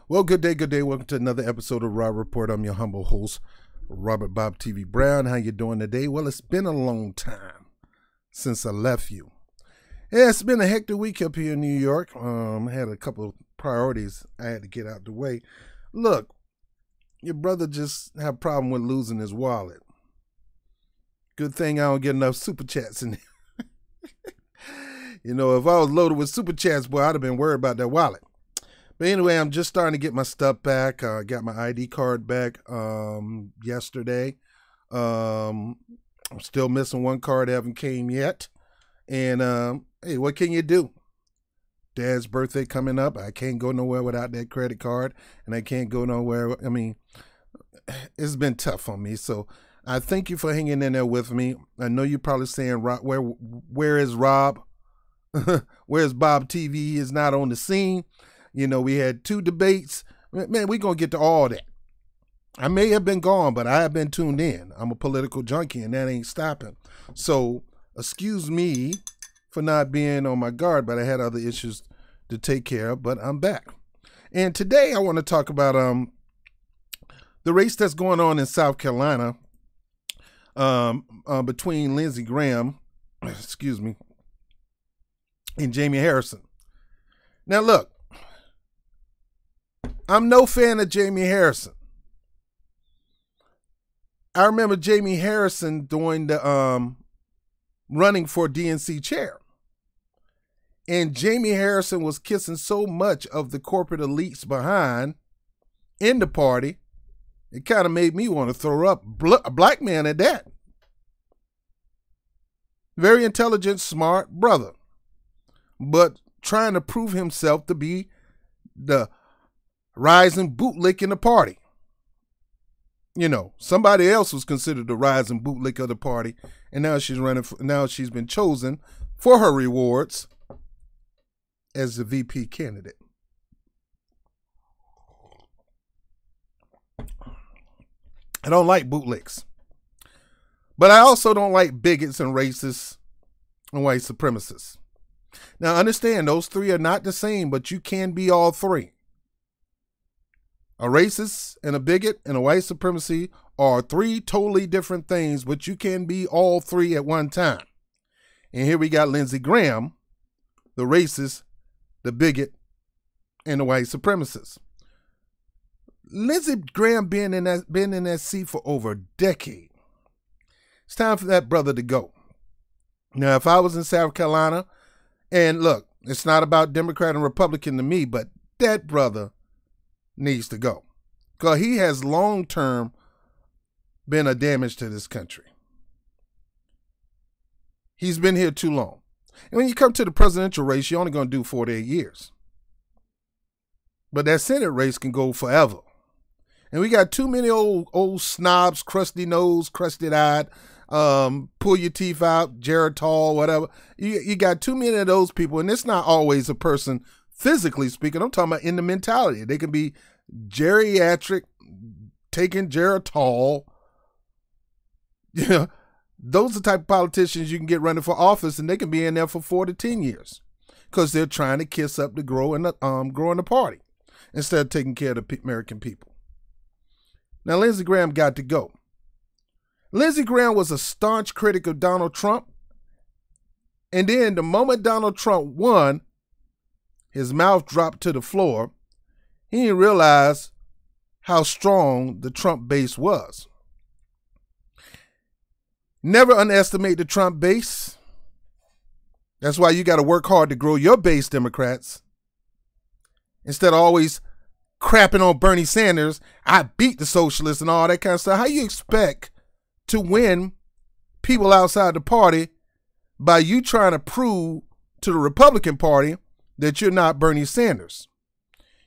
Well, good day, good day. Welcome to another episode of Rob Report. I'm your humble host, Robert BOBTV Brown. How you doing today? Well, it's been a long time since I left you. Yeah, it's been a hectic week up here in New York. I had a couple of priorities I had to get out the way. Look, your brother just had a problem with losing his wallet. Good thing I don't get enough super chats in there. You know, if I was loaded with super chats, boy, I'd have been worried about that wallet. But anyway, I'm just starting to get my stuff back. I got my ID card back yesterday. I'm still missing one card that haven't came yet. And hey, what can you do? Dad's birthday coming up. I can't go nowhere without that credit card, and I can't go nowhere. I mean, it's been tough on me. So I thank you for hanging in there with me. I know you're probably saying, where is Rob? Where's Bob TV? He is not on the scene. You know, we had 2 debates. Man, we're going to get to all that. I may have been gone, but I have been tuned in. I'm a political junkie, and that ain't stopping. So, excuse me for not being on my guard, but I had other issues to take care of, but I'm back. And today I want to talk about the race that's going on in South Carolina between Lindsey Graham, excuse me, and Jamie Harrison. Now, look. I'm no fan of Jamie Harrison. I remember Jamie Harrison doing the running for DNC chair. And Jamie Harrison was kissing so much of the corporate elites behind in the party, it kind of made me want to throw up. A black man at that. Very intelligent, smart brother. But trying to prove himself to be the rising bootlick in the party. You know, somebody else was considered the rising bootlick of the party, and now she's running. Now she's been chosen for her rewards as the VP candidate. I don't like bootlicks, but I also don't like bigots and racists and white supremacists. Now, understand those 3 are not the same, but you can be all 3. A racist and a bigot and a white supremacy are 3 totally different things, but you can be all 3 at one time. And here we got Lindsey Graham, the racist, the bigot, and the white supremacist. Lindsey Graham been in that seat for over a decade. It's time for that brother to go. Now, if I was in South Carolina, and look, it's not about Democrat and Republican to me, but that brother needs to go, because he has long-term been a damage to this country. He's been here too long. And when you come to the presidential race, you're only going to do 4 to 8 years. But that Senate race can go forever. And we got too many old snobs, crusty nose, crusty eyed, pull your teeth out, Geritol, whatever. You got too many of those people, and it's not always a person physically speaking. I'm talking about in the mentality. They can be geriatric, taking Geritol. Yeah, those are the type of politicians you can get running for office, and they can be in there for 4 to 10 years because they're trying to kiss up to grow in the party instead of taking care of the American people. Now, Lindsey Graham got to go. Lindsey Graham was a staunch critic of Donald Trump, and then the moment Donald Trump won, his mouth dropped to the floor. He didn't realize how strong the Trump base was. Never underestimate the Trump base. That's why you got to work hard to grow your base, Democrats. Instead of always crapping on Bernie Sanders, I beat the socialists and all that kind of stuff. How you expect to win people outside the party by you trying to prove to the Republican Party that you're not Bernie Sanders?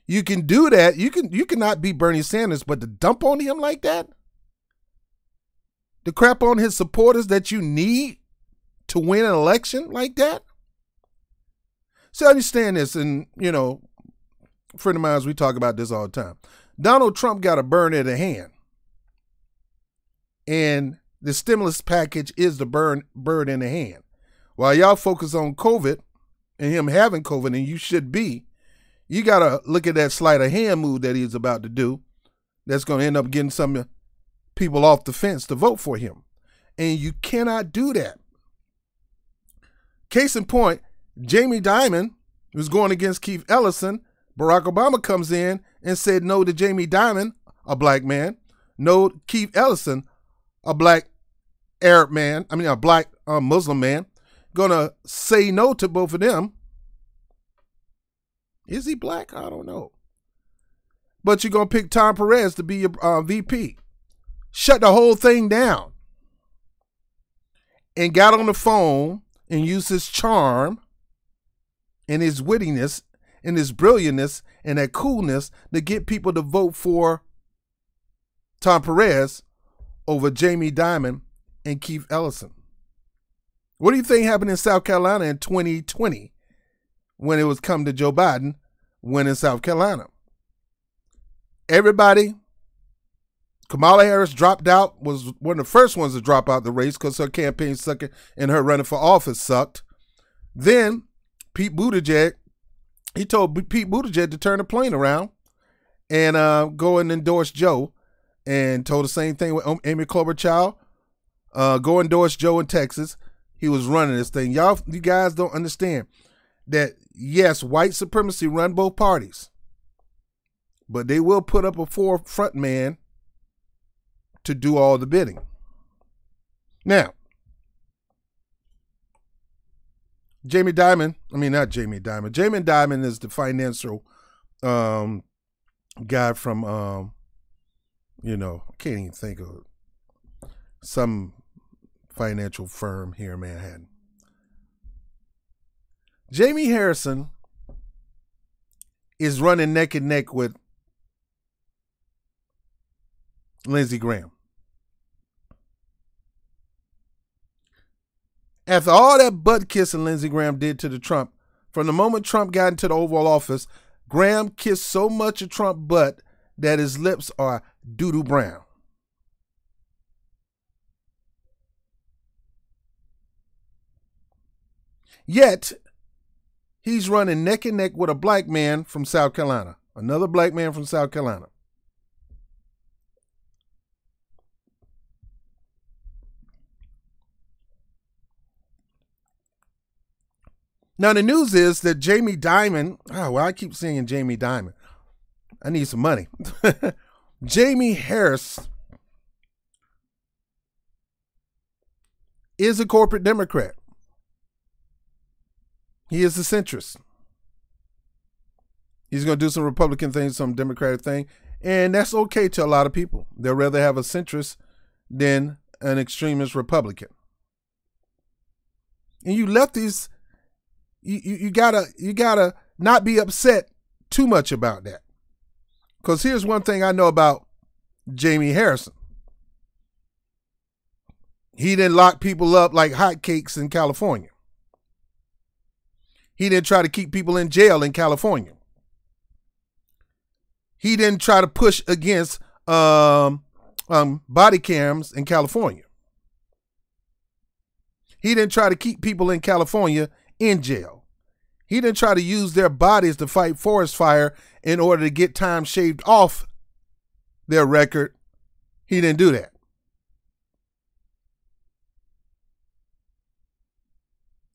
You can do that. You cannot be Bernie Sanders, but to dump on him like that, to crap on his supporters that you need to win an election like that. So understand this, and you know, a friend of mine, we talk about this all the time. Donald Trump got a bird in the hand, and the stimulus package is the bird in the hand. While y'all focus on COVID and him having COVID, and you should be, you got to look at that sleight of hand move that he's about to do. That's going to end up getting some people off the fence to vote for him. And you cannot do that. Case in point, Jamie Dimon was going against Keith Ellison. Barack Obama comes in and said no to Jamie Dimon, a black man. No to Keith Ellison, a black Arab man. I mean, a black Muslim man. Gonna say no to both of them. Is he black? I don't know. But you're going to pick Tom Perez to be your VP. Shut the whole thing down. And got on the phone and used his charm and his wittiness and his brilliantness and that coolness to get people to vote for Tom Perez over Jamie Dimon and Keith Ellison. What do you think happened in South Carolina in 2020 when it was come to Joe Biden winning South Carolina? Everybody, Kamala Harris dropped out, was one of the first ones to drop out the race because her campaign sucked and her running for office sucked. Then Pete Buttigieg, he told Pete Buttigieg to turn the plane around and go and endorse Joe, and told the same thing with Amy Klobuchar. Go endorse Joe in Texas. He was running this thing. You guys don't understand that, yes, white supremacy run both parties, but they will put up a forefront man to do all the bidding. Now, Jamie Dimon is the financial guy from, I can't even think of some financial firm here in Manhattan. Jamie Harrison is running neck and neck with Lindsey Graham. After all that butt kissing Lindsey Graham did to the Trump, from the moment Trump got into the Oval Office, Graham kissed so much of Trump's butt that his lips are doo-doo brown. Yet, he's running neck and neck with a black man from South Carolina, another black man from South Carolina. Now, the news is that Jamie Dimon, I keep saying Jamie Dimon. I need some money. Jamie Harris is a corporate Democrat. He is a centrist. He's going to do some Republican things, some Democratic thing, and that's okay to a lot of people. They'll rather have a centrist than an extremist Republican. And you lefties, you gotta not be upset too much about that. Because here's one thing I know about Jamie Harrison. He didn't lock people up like hotcakes in California. He didn't try to keep people in jail in California. He didn't try to push against body cams in California. He didn't try to keep people in California in jail. He didn't try to use their bodies to fight forest fire in order to get time shaved off their record. He didn't do that.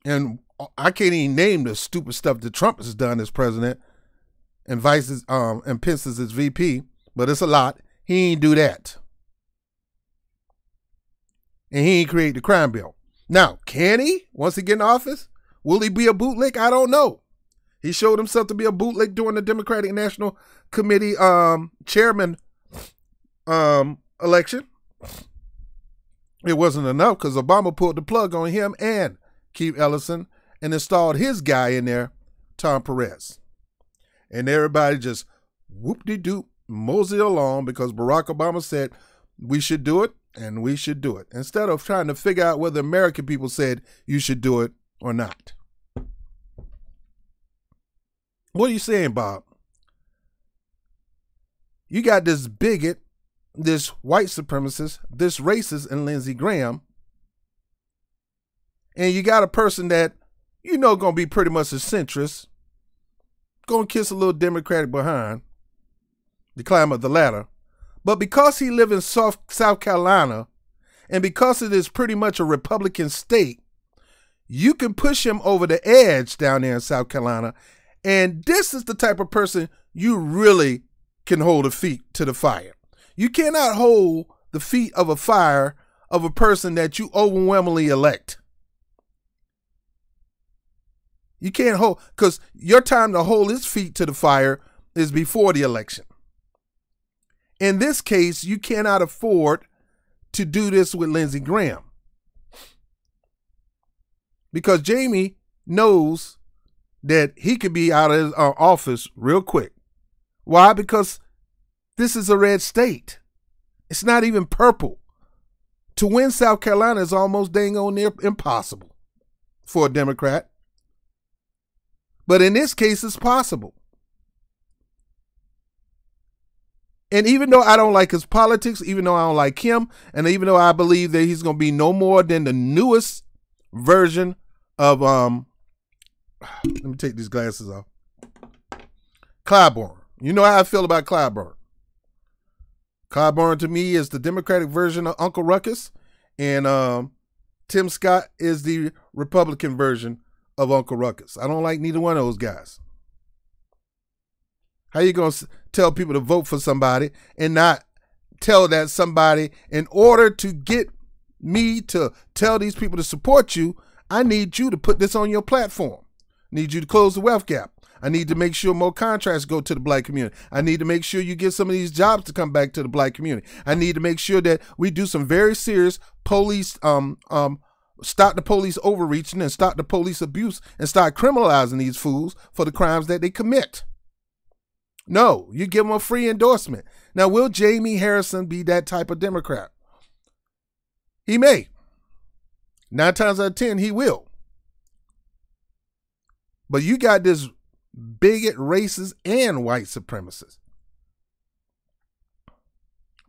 And I can't even name the stupid stuff that Trump has done as president and and Pence as his VP, but it's a lot. He ain't do that. And he ain't create the crime bill. Now, can he, once he get in office? Will he be a bootlick? I don't know. He showed himself to be a bootlick during the Democratic National Committee chairman election. It wasn't enough because Obama pulled the plug on him and Keith Ellison and installed his guy in there, Tom Perez. And everybody just whoop-de-doop, mosey along because Barack Obama said we should do it and we should do it. Instead of trying to figure out whether American people said you should do it or not. What are you saying, Bob? You got this bigot, this white supremacist, this racist in Lindsey Graham, and you got a person that going to be pretty much a centrist, going to kiss a little Democratic behind to climb up the ladder. But because he lives in South Carolina, and because it is pretty much a Republican state, you can push him over the edge down there in South Carolina. And this is the type of person you really can hold the feet to the fire. You cannot hold the feet of a fire of a person that you overwhelmingly elect. You can't hold, because your time to hold his feet to the fire is before the election. In this case, you cannot afford to do this with Lindsey Graham, because Jamie knows that he could be out of his office real quick. Why? Because this is a red state. It's not even purple. To win South Carolina is almost dang on near impossible for a Democrat. But in this case, it's possible. And even though I don't like his politics, even though I don't like him, and even though I believe that he's going to be no more than the newest version of, let me take these glasses off, Clyburn. You know how I feel about Clyburn. Clyburn to me is the Democratic version of Uncle Ruckus, and Tim Scott is the Republican version of Uncle Ruckus. I don't like neither one of those guys. How you going to tell people to vote for somebody and not tell that somebody, in order to get me to tell these people to support you, I need you to put this on your platform. I need you to close the wealth gap. I need to make sure more contracts go to the black community. I need to make sure you get some of these jobs to come back to the black community. I need to make sure that we do some very serious police, stop the police overreaching and stop the police abuse and start criminalizing these fools for the crimes that they commit. No, you give them a free endorsement. Now, will Jamie Harrison be that type of Democrat? He may. 9 times out of 10, he will. But you got this bigot, racist, and white supremacist.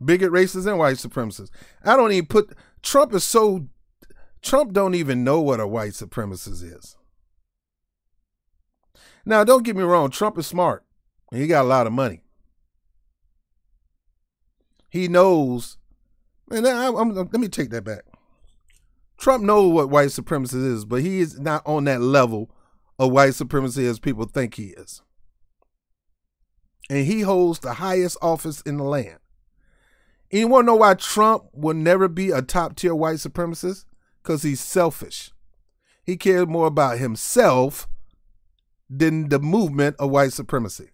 Bigot, racist, and white supremacist. I don't even put, Trump don't even know what a white supremacist is. Now, don't get me wrong, Trump is smart. And he got a lot of money. He knows, and let me take that back. Trump knows what white supremacy is, but he is not on that level of white supremacy as people think he is. And he holds the highest office in the land. And you want to know why Trump will never be a top-tier white supremacist? Because he's selfish. He cares more about himself than the movement of white supremacy.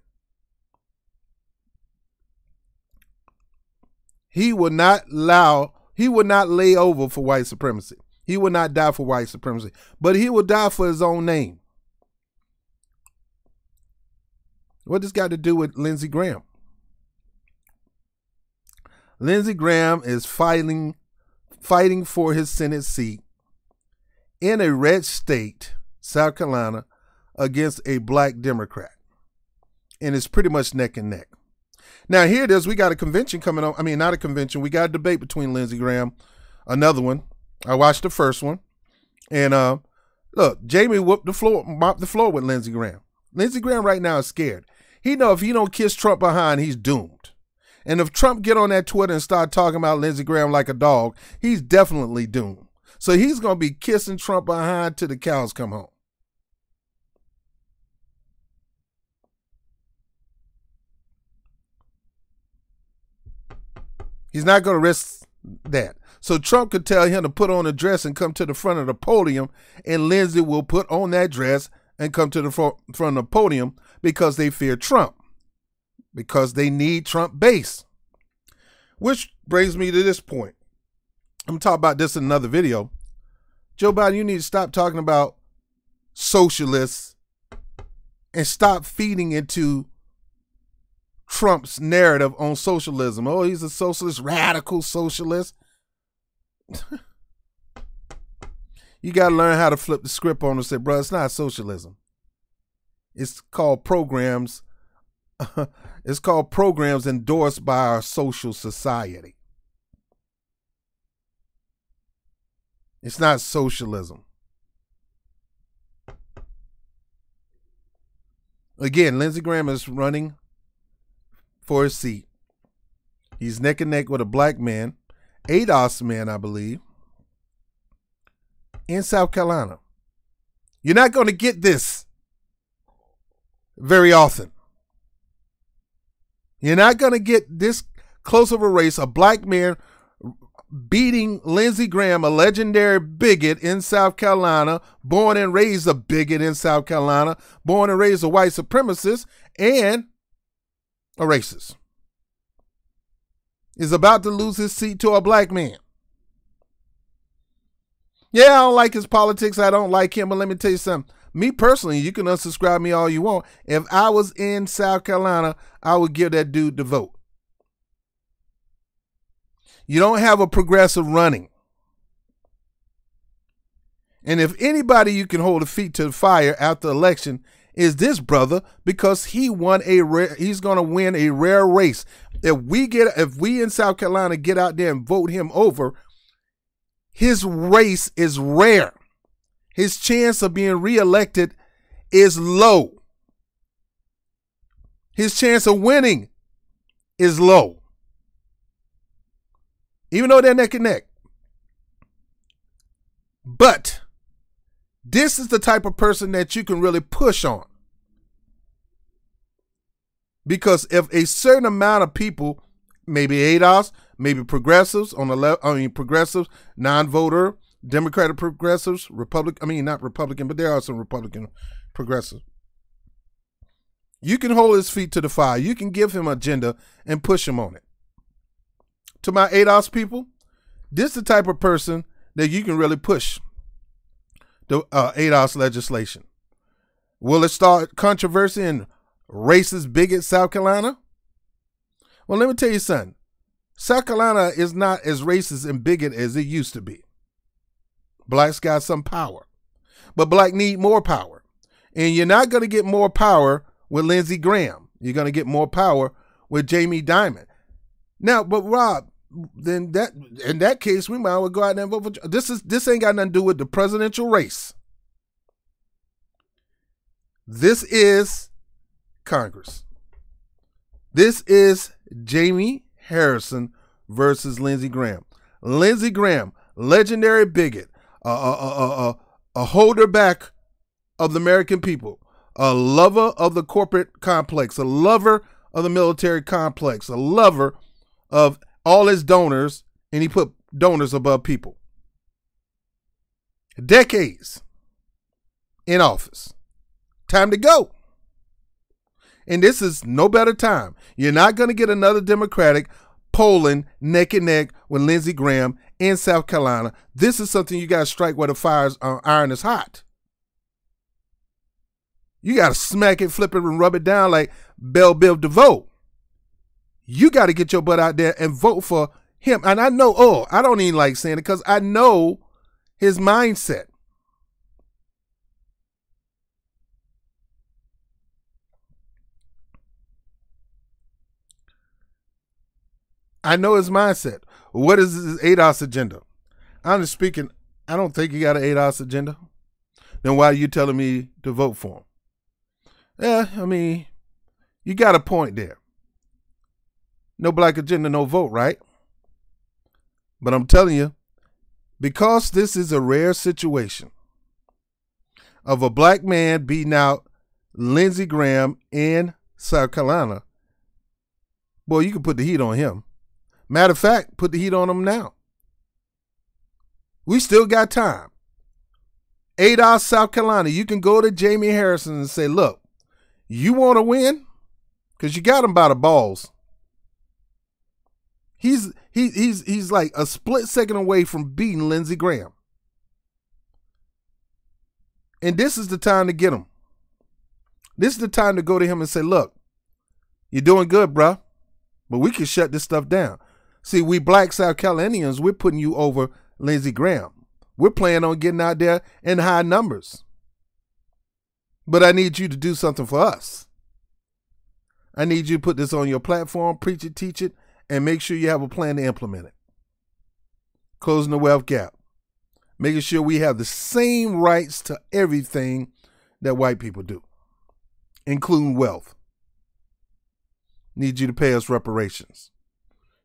He would not lay over for white supremacy. He would not die for white supremacy, but he would die for his own name. What this got to do with Lindsey Graham? Lindsey Graham is fighting for his Senate seat in a red state, South Carolina, against a black Democrat. And it's pretty much neck and neck. Now, here it is. We got a convention coming on. I mean, not a convention. We got a debate between Lindsey Graham, another one. I watched the first one. And look, Jamie mopped the floor with Lindsey Graham. Lindsey Graham right now is scared. He know if he don't kiss Trump behind, he's doomed. And if Trump get on that Twitter and start talking about Lindsey Graham like a dog, he's definitely doomed. So he's going to be kissing Trump behind till the cows come home. He's not going to risk that. So Trump could tell him to put on a dress and come to the front of the podium, and Lindsey will put on that dress and come to the front of the podium because they fear Trump, because they need Trump base. Which brings me to this point. I'm going to talk about this in another video. Joe Biden, you need to stop talking about socialists and stop feeding into Trump's narrative on socialism. Oh, he's a socialist, radical socialist. You got to learn how to flip the script on and say, bro, it's not socialism. It's called programs. It's called programs endorsed by our social society. It's not socialism. Again, Lindsey Graham is running for his seat. He's neck and neck with a black man, ADOS man, I believe, in South Carolina. You're not going to get this very often. You're not going to get this close of a race, a black man beating Lindsey Graham, a legendary bigot in South Carolina, born and raised a bigot in South Carolina, born and raised a white supremacist and a racist. Is about to lose his seat to a black man. Yeah, I don't like his politics. I don't like him, but let me tell you something. Me personally, you can unsubscribe me all you want. If I was in South Carolina, I would give that dude the vote. You don't have a progressive running. And if anybody you can hold a feet to the fire after the election is this brother, because he's going to win a rare race. If we in South Carolina get out there and vote him over, his race is rare. His chance of being reelected is low. His chance of winning is low. Even though they're neck and neck. But this is the type of person that you can really push on. Because if a certain amount of people, maybe ADOS, maybe progressives on the left, progressives, non-voter, Democratic progressives, not Republican, but there are some Republican progressives. You can hold his feet to the fire. You can give him an agenda and push him on it. To my ADOS people, this is the type of person that you can really push the ADOS legislation. Will it start controversy in racist, bigot South Carolina? Well, let me tell you something. South Carolina is not as racist and bigot as it used to be. Blacks got some power, but black need more power. And you're not going to get more power with Lindsey Graham. You're going to get more power with Jamie Dimon. Now, but Rob, then in that case, we might as well go out there and vote for. This ain't got nothing to do with the presidential race. This is Congress. This is Jamie Harrison versus Lindsey Graham. Lindsey Graham, legendary bigot, a holder back of the American people, a lover of the corporate complex, a lover of the military complex, a lover of all his donors, and he put donors above people. Decades in office. Time to go. And this is no better time. You're not going to get another Democratic polling neck and neck with Lindsey Graham in South Carolina. This is something you got to strike where the iron is hot. You got to smack it, flip it, and rub it down like Belle Biv DeVoe. You got to get your butt out there and vote for him. And I know, I don't even like saying it because I know his mindset. I know his mindset. What is his ADOS agenda? Honestly speaking, I don't think he got an ADOS agenda. Then why are you telling me to vote for him? Yeah, I mean, you got a point there. No black agenda, no vote, right? But I'm telling you, because this is a rare situation of a black man beating out Lindsey Graham in South Carolina, boy, you can put the heat on him. Matter of fact, put the heat on him now. We still got time. ADOS, South Carolina, you can go to Jamie Harrison and say, look, you want to win? Because you got him by the balls. He's like a split second away from beating Lindsey Graham. And this is the time to get him. This is the time to go to him and say, look, you're doing good, bruh, but we can shut this stuff down. See, we black South Carolinians, we're putting you over Lindsey Graham. We're planning on getting out there in high numbers. But I need you to do something for us. I need you to put this on your platform, preach it, teach it, and make sure you have a plan to implement it. Closing the wealth gap. Making sure we have the same rights to everything that white people do. including wealth. Need you to pay us reparations.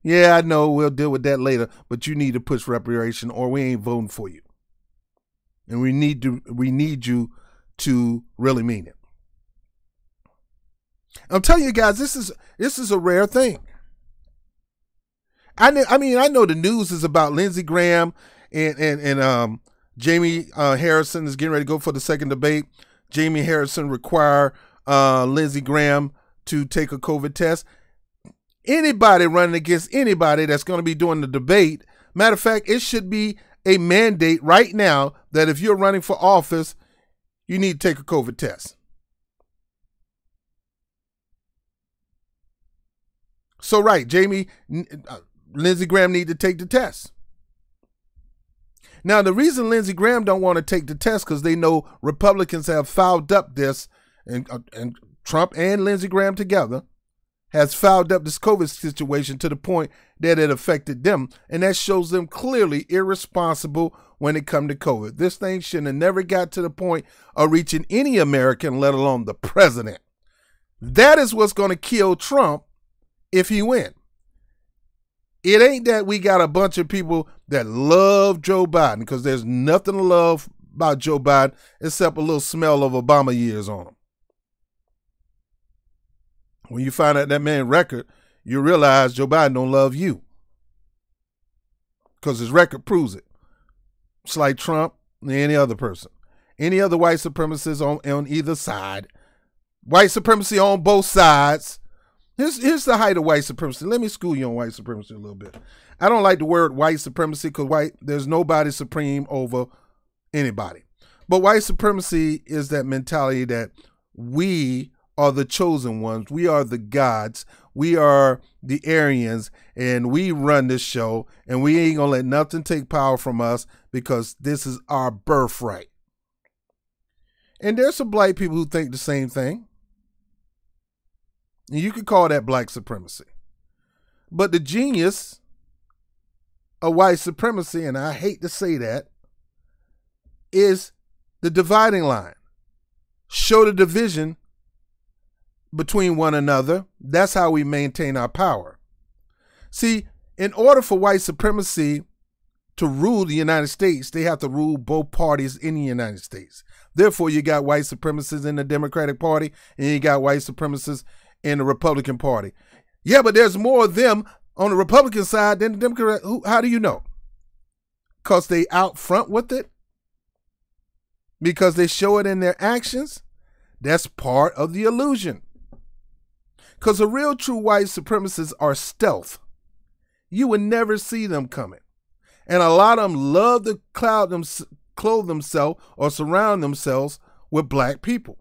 Yeah, I know we'll deal with that later, but you need to push reparation or we ain't voting for you. And we need you to really mean it. I'm telling you guys, this is a rare thing. I know the news is about Lindsey Graham and Jamie Harrison is getting ready to go for the second debate. Jamie Harrison require Lindsey Graham to take a COVID test. Anybody running against anybody that's going to be doing the debate, matter of fact, it should be a mandate right now that if you're running for office, you need to take a COVID test. So right, Lindsey Graham need to take the test. Now, the reason Lindsey Graham don't want to take the test because they know Republicans have fouled up this, and Trump and Lindsey Graham together has fouled up this COVID situation to the point that it affected them. And that shows them clearly irresponsible when it comes to COVID. This thing shouldn't have never got to the point of reaching any American, let alone the president. That is what's going to kill Trump if he wins. It ain't that we got a bunch of people that love Joe Biden, because there's nothing to love about Joe Biden except a little smell of Obama years on him. When you find out that man's record, you realize Joe Biden don't love you, because his record proves it. It's like Trump and any other person. Any other white supremacists on either side. White supremacy on both sides. Here's the height of white supremacy. Let me school you on white supremacy a little bit. I don't like the word white supremacy because there's nobody supreme over anybody. But white supremacy is that mentality that we are the chosen ones. We are the gods. We are the Aryans, and we run this show, and we ain't gonna let nothing take power from us because this is our birthright. And there's some black people who think the same thing. And you could call that black supremacy. But the genius of white supremacy, and I hate to say that, is the dividing line. Show the division between one another. That's how we maintain our power. See, in order for white supremacy to rule the United States, they have to rule both parties in the United States. Therefore, you got white supremacists in the Democratic Party, and you got white supremacists in the Republican Party. Yeah, but there's more of them on the Republican side than the Democrat. How do you know? Because they out front with it? Because they show it in their actions? That's part of the illusion. Because the real true white supremacists are stealth. You would never see them coming. And a lot of them love to clothe themselves or surround themselves with black people.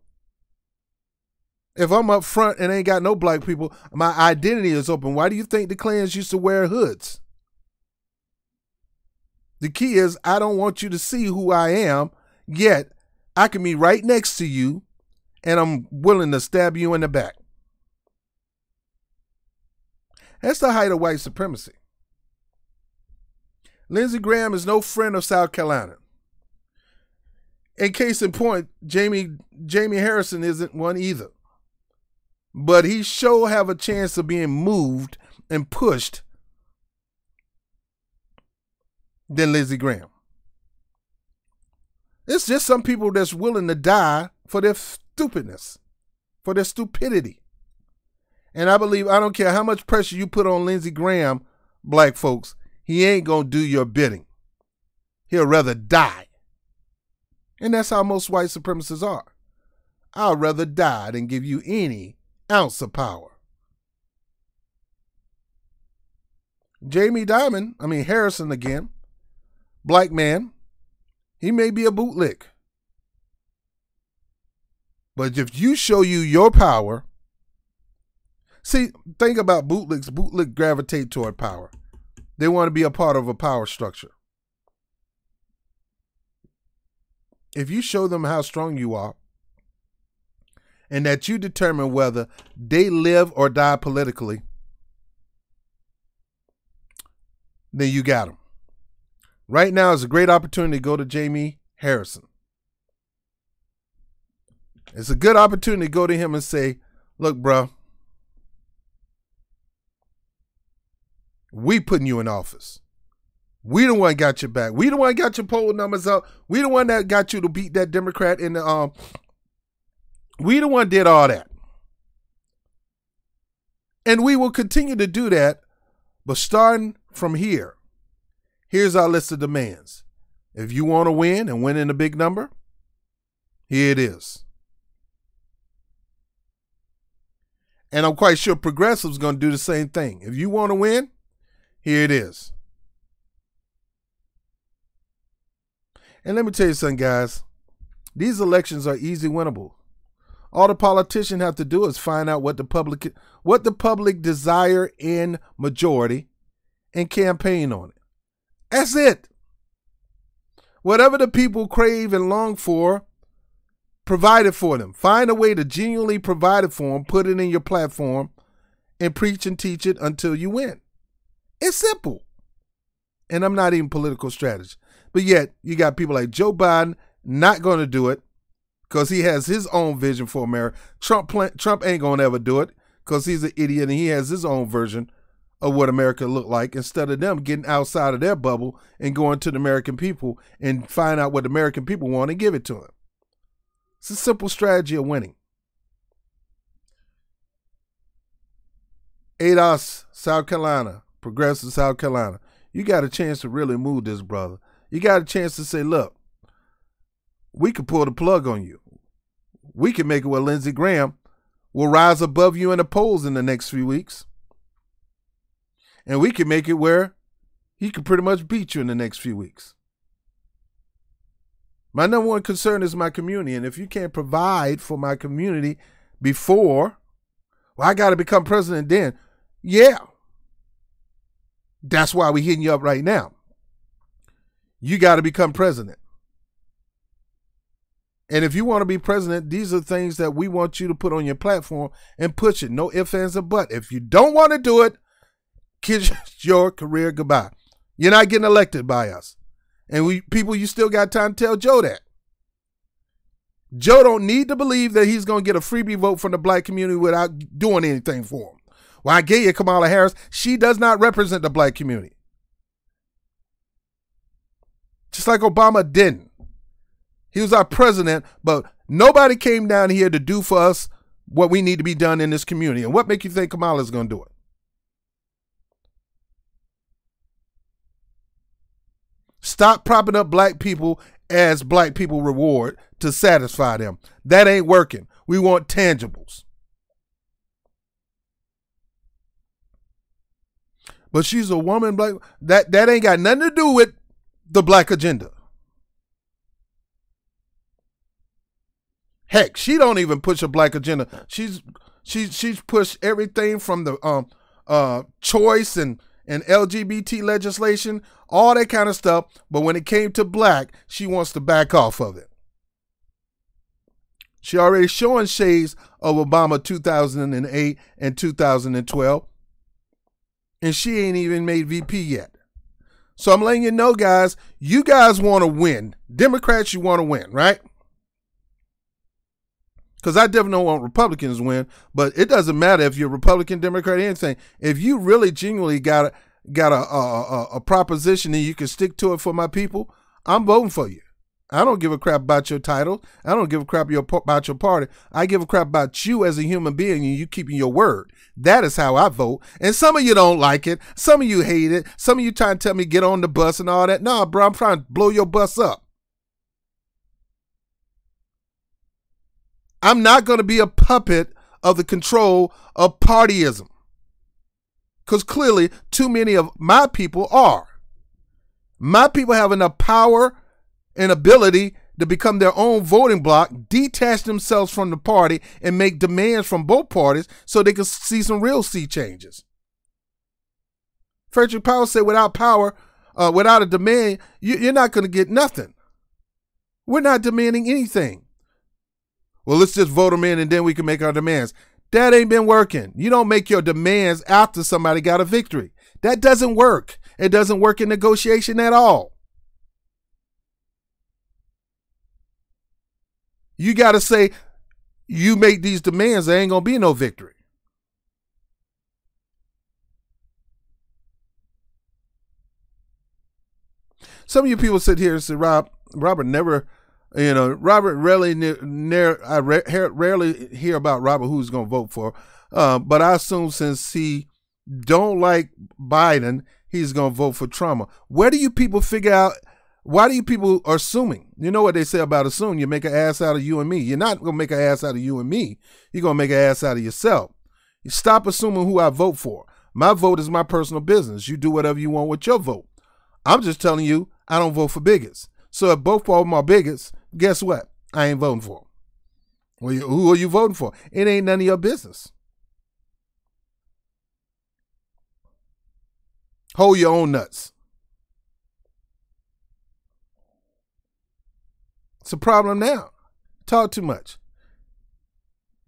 If I'm up front and ain't got no black people, my identity is open. Why do you think the Klans used to wear hoods? The key is I don't want you to see who I am, yet I can be right next to you and I'm willing to stab you in the back. That's the height of white supremacy. Lindsey Graham is no friend of South Carolina. In case in point, Jamie Harrison isn't one either. But he sure have a chance of being moved and pushed than Lindsey Graham. It's just some people that's willing to die for their stupidness, for their stupidity. And I don't care how much pressure you put on Lindsey Graham, black folks, he ain't going to do your bidding. He'll rather die. And that's how most white supremacists are. I'd rather die than give you any ounce of power. Harrison again, black man, he may be a bootlick. But if you show you your power, see, think about bootlicks. Bootlick gravitate toward power. They want to be a part of a power structure. If you show them how strong you are, and that you determine whether they live or die politically, then you got them. Right now is a great opportunity to go to Jamie Harrison. It's a good opportunity to go to him and say, look, bro, we putting you in office. We the one got your back. We the one got your poll numbers up. We the one that got you to beat that Democrat in the we the one did all that. And we will continue to do that, but starting from here, here's our list of demands. If you want to win and win in a big number, here it is. And I'm quite sure progressives going to do the same thing. If you want to win, here it is. And let me tell you something, guys. These elections are easy winnable. All the politicians have to do is find out what the public desire in majority and campaign on it. That's it. Whatever the people crave and long for, provide it for them. Find a way to genuinely provide it for them, put it in your platform, and preach and teach it until you win. It's simple. And I'm not even political strategist. But yet, you got people like Joe Biden not going to do it because he has his own vision for America. Trump ain't going to ever do it because he's an idiot and he has his own version of what America looked like, instead of them getting outside of their bubble and going to the American people and find out what the American people want and give it to them. It's a simple strategy of winning. ADOS, South Carolina, Progressive South Carolina. You got a chance to really move this, brother. You got a chance to say, look, we could pull the plug on you. We can make it where Lindsey Graham will rise above you in the polls in the next few weeks. And we can make it where he can pretty much beat you in the next few weeks. My number one concern is my community. And if you can't provide for my community before, well, I got to become president then. Yeah. That's why we're hitting you up right now. You got to become president. And if you want to be president, these are things that we want you to put on your platform and push it. No ifs, ands, or buts. If you don't want to do it, kiss your career goodbye. You're not getting elected by us. And people, you still got time to tell Joe that. Joe don't need to believe that he's going to get a freebie vote from the black community without doing anything for him. Well, I gave you Kamala Harris. She does not represent the black community. Just like Obama didn't. He was our president, but nobody came down here to do for us what we need to be done in this community. And what makes you think Kamala's going to do it? Stop propping up black people as black people reward to satisfy them. That ain't working. We want tangibles. But she's a woman, black. That ain't got nothing to do with the black agenda. Heck, she don't even push a black agenda. She's pushed everything from the choice and LGBT legislation, all that kind of stuff. But when it came to black, she wants to back off of it. She already showing shades of Obama 2008 and 2012. And she ain't even made VP yet. So I'm letting you know, guys, you guys want to win. Democrats, you want to win, right? Because I definitely don't want Republicans to win, but it doesn't matter if you're Republican, Democrat, anything. If you really genuinely got a proposition and you can stick to it for my people, I'm voting for you. I don't give a crap about your title. I don't give a crap about your party. I give a crap about you as a human being and you keeping your word. That is how I vote. And some of you don't like it. Some of you hate it. Some of you trying to tell me get on the bus and all that. Nah, bro, I'm trying to blow your bus up. I'm not going to be a puppet of the control of partyism. Because clearly, too many of my people are. My people have enough power and ability to become their own voting bloc, detach themselves from the party, and make demands from both parties so they can see some real sea changes. Frederick Powell said, without power, without a demand, you're not going to get nothing. We're not demanding anything. Well, let's just vote them in and then we can make our demands. That ain't been working. You don't make your demands after somebody got a victory. That doesn't work. It doesn't work in negotiation at all. You got to say, you make these demands, there ain't going to be no victory. Some of you people sit here and say, Robert never, Robert rarely, rarely hear about Robert who's going to vote for. But I assume since he don't like Biden, he's going to vote for Trump. Where do you people figure out, why do you people are assuming? You know what they say about assuming? You make an ass out of you and me. You're not going to make an ass out of you and me. You're going to make an ass out of yourself. You stop assuming who I vote for. My vote is my personal business. You do whatever you want with your vote. I'm just telling you, I don't vote for bigots. So if both of them are bigots, guess what? I ain't voting for them. Well, who are you voting for? It ain't none of your business. Hold your own nuts. It's a problem now. Talk too much.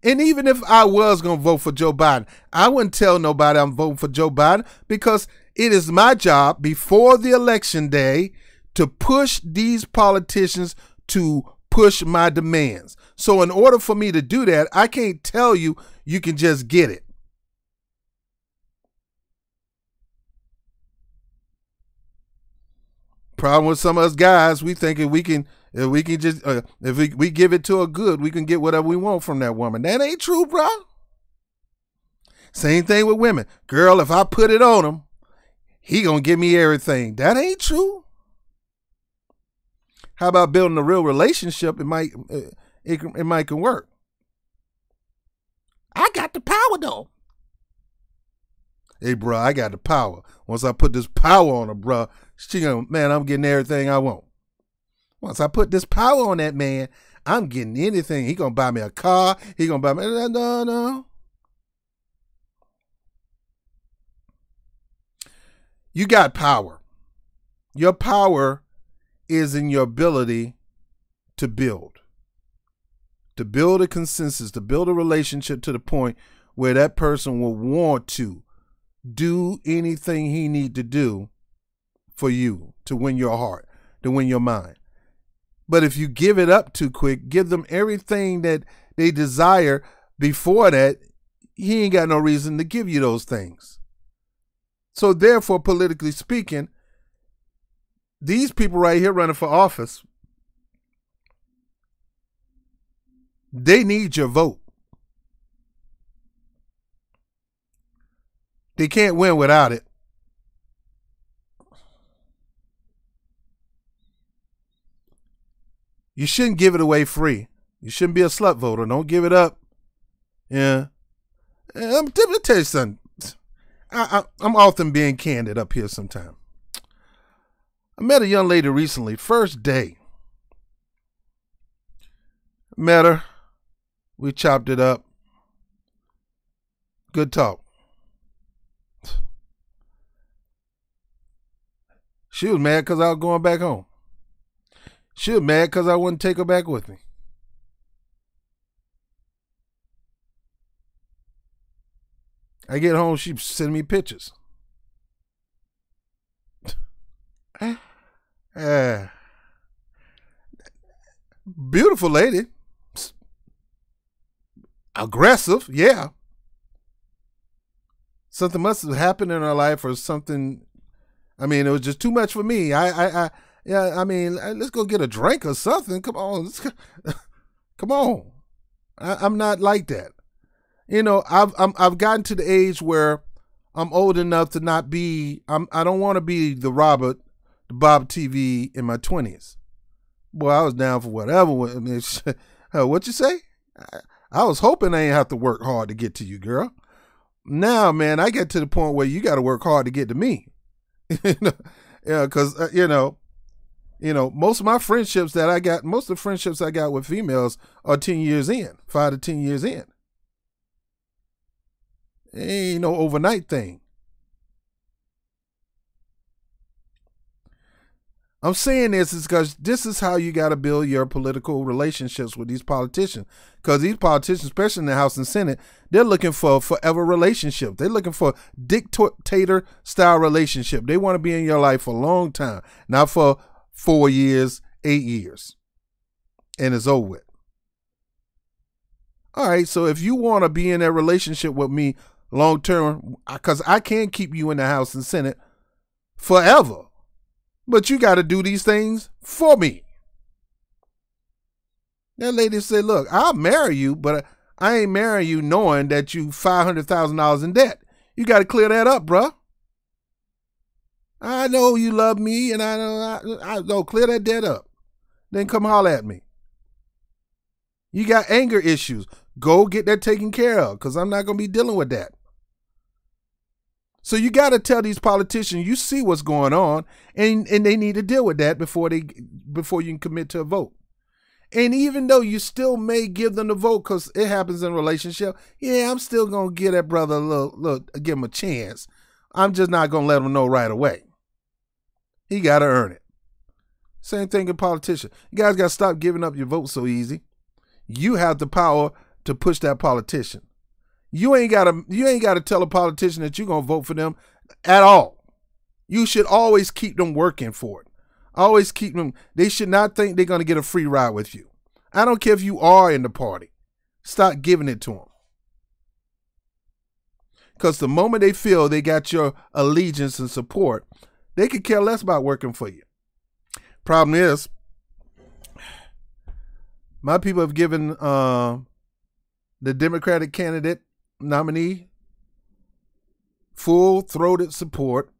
And even if I was going to vote for Joe Biden, I wouldn't tell nobody I'm voting for Joe Biden because it is my job before the election day to push these politicians to push my demands. So in order for me to do that, I can't tell you, you can just get it. Problem with some of us guys, we think if we give it to her good, we can get whatever we want from that woman. That ain't true, bro. Same thing with women. Girl, if I put it on him, he gonna give me everything. That ain't true. How about building a real relationship? It might can work. I got the power though. Hey, bro, I got the power. Once I put this power on her, bro, she gonna, man, I'm getting everything I want. Once I put this power on that man, I'm getting anything. He gonna buy me a car. He gonna buy me, no. You got power. Your power is in your ability to build a consensus, to build a relationship to the point where that person will want to do anything he need to do for you to win your heart, to win your mind. But if you give it up too quick, give them everything that they desire before that, he ain't got no reason to give you those things. So therefore, politically speaking, these people right here running for office, they need your vote. They can't win without it. You shouldn't give it away free. You shouldn't be a slut voter. Don't give it up. Yeah. Let me tell you something. I'm often being candid up here sometime. I met a young lady recently, first day. Met her. We chopped it up. Good talk. She was mad because I was going back home. She was mad because I wouldn't take her back with me. I get home, she send me pictures. Beautiful lady. Aggressive, yeah. Something must have happened in her life or something. I mean, it was just too much for me. Yeah, I mean, let's go get a drink or something. Come on. Come on. I'm not like that. You know, I've gotten to the age where I'm old enough to not be, I don't want to be the Robert, the Bob TV in my 20s. Boy, I was down for whatever. I mean, what you say? I was hoping I ain't have to work hard to get to you, girl. Now, man, I get to the point where you got to work hard to get to me. Yeah, because, most of my friendships that I got, most of the friendships I got with females are 10 years in, 5 to 10 years in. It ain't no overnight thing. I'm saying this is because this is how you got to build your political relationships with these politicians. Because these politicians, especially in the House and Senate, they're looking for a forever relationship. They're looking for dictator-style relationship. They want to be in your life for a long time, not for 4 years, 8 years, and it's over with. All right, so if you want to be in that relationship with me long term, because I can't keep you in the House and Senate forever, but you got to do these things for me. That lady said, look, I'll marry you, but I ain't marrying you knowing that you $500,000 in debt. You got to clear that up, bruh. I know you love me, and I know, clear that debt up. Then come holler at me. You got anger issues. Go get that taken care of, because I'm not going to be dealing with that. So you got to tell these politicians, you see what's going on, and they need to deal with that before you can commit to a vote. And even though you still may give them the vote, because it happens in a relationship, yeah, I'm still going to give that brother a little, give him a chance. I'm just not going to let him know right away. He got to earn it. Same thing in politicians. You guys got to stop giving up your vote so easy. You have the power to push that politician. You ain't got to tell a politician that you're going to vote for them at all. You should always keep them working for it. Always keep them. They should not think they're going to get a free ride with you. I don't care if you are in the party. Stop giving it to them. Because the moment they feel they got your allegiance and support, they could care less about working for you. Problem is, my people have given the Democratic candidate nominee full-throated support,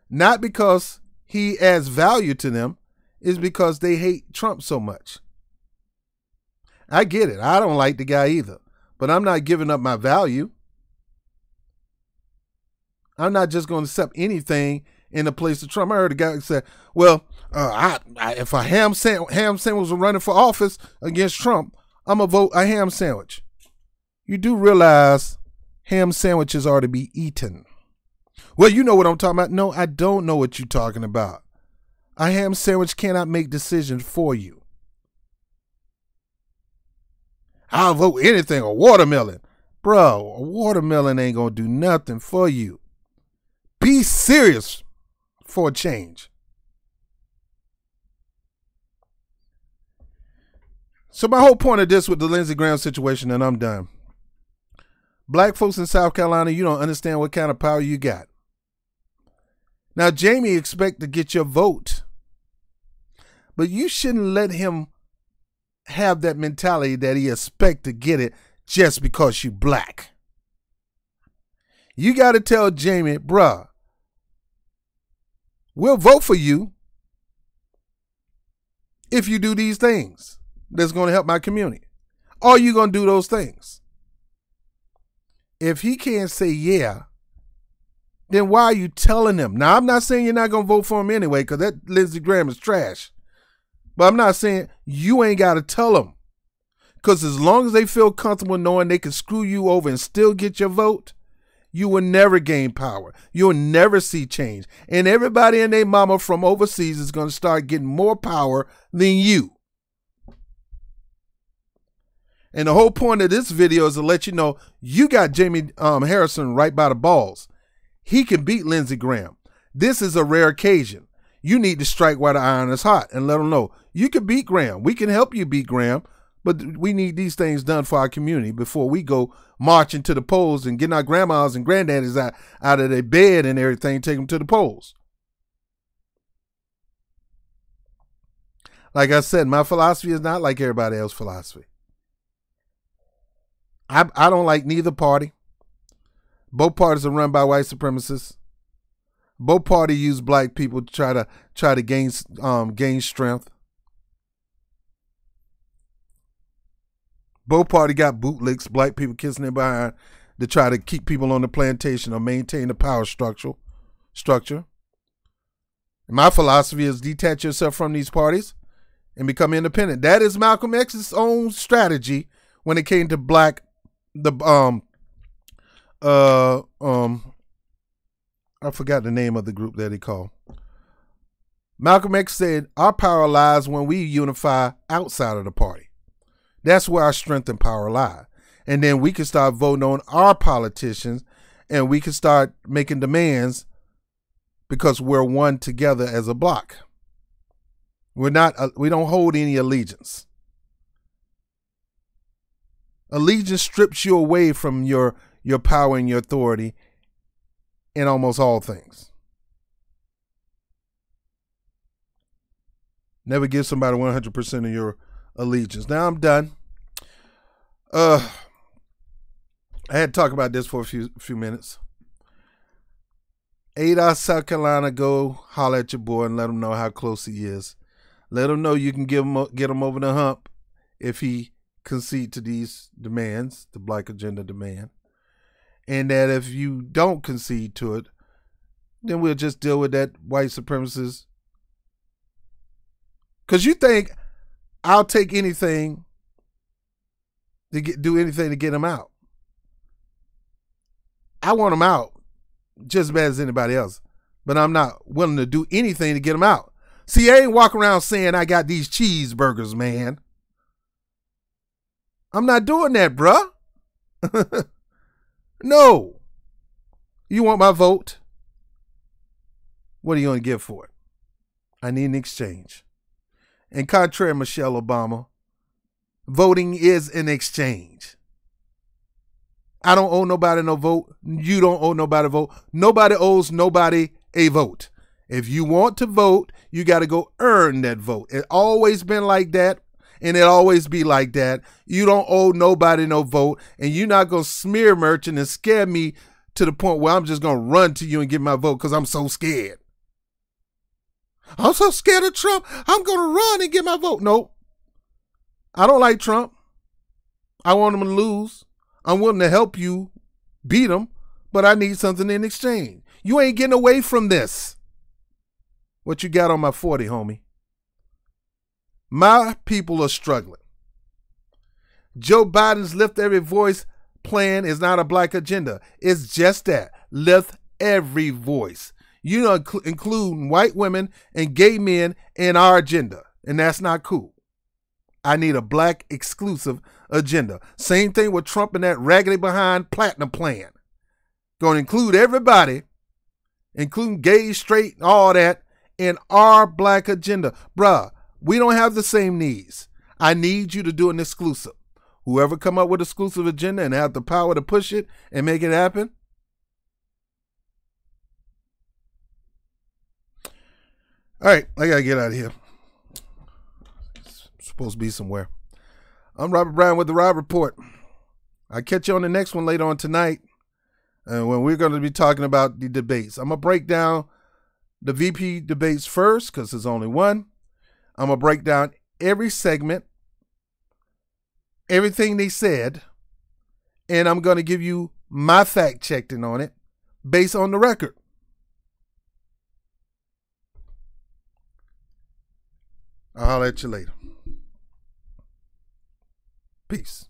not because he adds value to them, is because they hate Trump so much. I get it. I don't like the guy either, but I'm not giving up my value. I'm not just going to accept anything in the place of Trump. I heard a guy say, well, if a ham sandwich was running for office against Trump, I'm going to vote a ham sandwich. You do realize ham sandwiches are to be eaten. Well, you know what I'm talking about. No, I don't know what you're talking about. A ham sandwich cannot make decisions for you. I'll vote anything, a watermelon. Bro, a watermelon ain't going to do nothing for you. Be serious for a change. So my whole point of this with the Lindsey Graham situation, and I'm done. Black folks in South Carolina, you don't understand what kind of power you got. Now, Jamie expect to get your vote, but you shouldn't let him have that mentality that he expect to get it just because you black. You got to tell Jamie, bruh, we'll vote for you if you do these things that's going to help my community. Are you going to do those things? If he can't say yeah, then why are you telling him? Now, I'm not saying you're not going to vote for him anyway, because that Lindsey Graham is trash. But I'm not saying you ain't got to tell them. Because as long as they feel comfortable knowing they can screw you over and still get your vote, you will never gain power. You'll never see change. And everybody and their mama from overseas is going to start getting more power than you. And the whole point of this video is to let you know you got Jamie Harrison right by the balls. He can beat Lindsey Graham. This is a rare occasion. You need to strike while the iron is hot and let them know you can beat Graham. We can help you beat Graham, but we need these things done for our community before we go marching to the polls and getting our grandmas and granddaddies out of their bed and everything, take them to the polls. Like I said, my philosophy is not like everybody else's philosophy. I don't like neither party. Both parties are run by white supremacists. Both parties use black people to try to gain strength. Both parties got bootlicks, black people kissing their behind to try to keep people on the plantation or maintain the power structure. And my philosophy is detach yourself from these parties and become independent. That is Malcolm X's own strategy when it came to black. I forgot the name of the group that he called. Malcolm X said, our power lies when we unify outside of the party. That's where our strength and power lie. And then we can start voting on our politicians and we can start making demands because we're one together as a block. We don't hold any allegiance. Allegiance strips you away from your power and your authority in almost all things. Never give somebody 100% of your allegiance. Now I'm done. I had to talk about this for a few minutes. Ada, South Carolina, go holler at your boy and let him know how close he is. Let him know you can get him over the hump if he concede to these demands, the Black agenda demand. And that if you don't concede to it, then we'll just deal with that white supremacist. Because you think I'll take anything to do anything to get him out. I want him out just as bad as anybody else, but I'm not willing to do anything to get him out. See, I ain't walking around saying I got these cheeseburgers, man. I'm not doing that, bruh. No. You want my vote? What are you going to give for it? I need an exchange. And contrary to Michelle Obama, voting is an exchange. I don't owe nobody no vote. You don't owe nobody a vote. Nobody owes nobody a vote. If you want to vote, you got to go earn that vote. It's always been like that, and it'll always be like that. You don't owe nobody no vote, and you're not going to smear merchant and scare me to the point where I'm just going to run to you and get my vote because I'm so scared. I'm so scared of Trump, I'm going to run and get my vote. Nope. I don't like Trump. I want him to lose. I'm willing to help you beat him, but I need something in exchange. You ain't getting away from this. What you got on my 40, homie? My people are struggling. Joe Biden's Lift Every Voice plan is not a black agenda. It's just that. Lift every voice. You know, including white women and gay men in our agenda, and that's not cool. I need a black exclusive agenda. Same thing with Trump and that raggedy behind platinum plan. Going to include everybody, including gay, straight, and all that, in our black agenda. Bruh, we don't have the same needs. I need you to do an exclusive. Whoever come up with an exclusive agenda and have the power to push it and make it happen. All right, I got to get out of here. It's supposed to be somewhere. I'm Robert Brown with the Rob Report. I'll catch you on the next one later on tonight when we're going to be talking about the debates. I'm going to break down the VP debates first because there's only one. I'm going to break down every segment, everything they said, and I'm going to give you my fact checking on it based on the record. I'll holler at you later. Peace.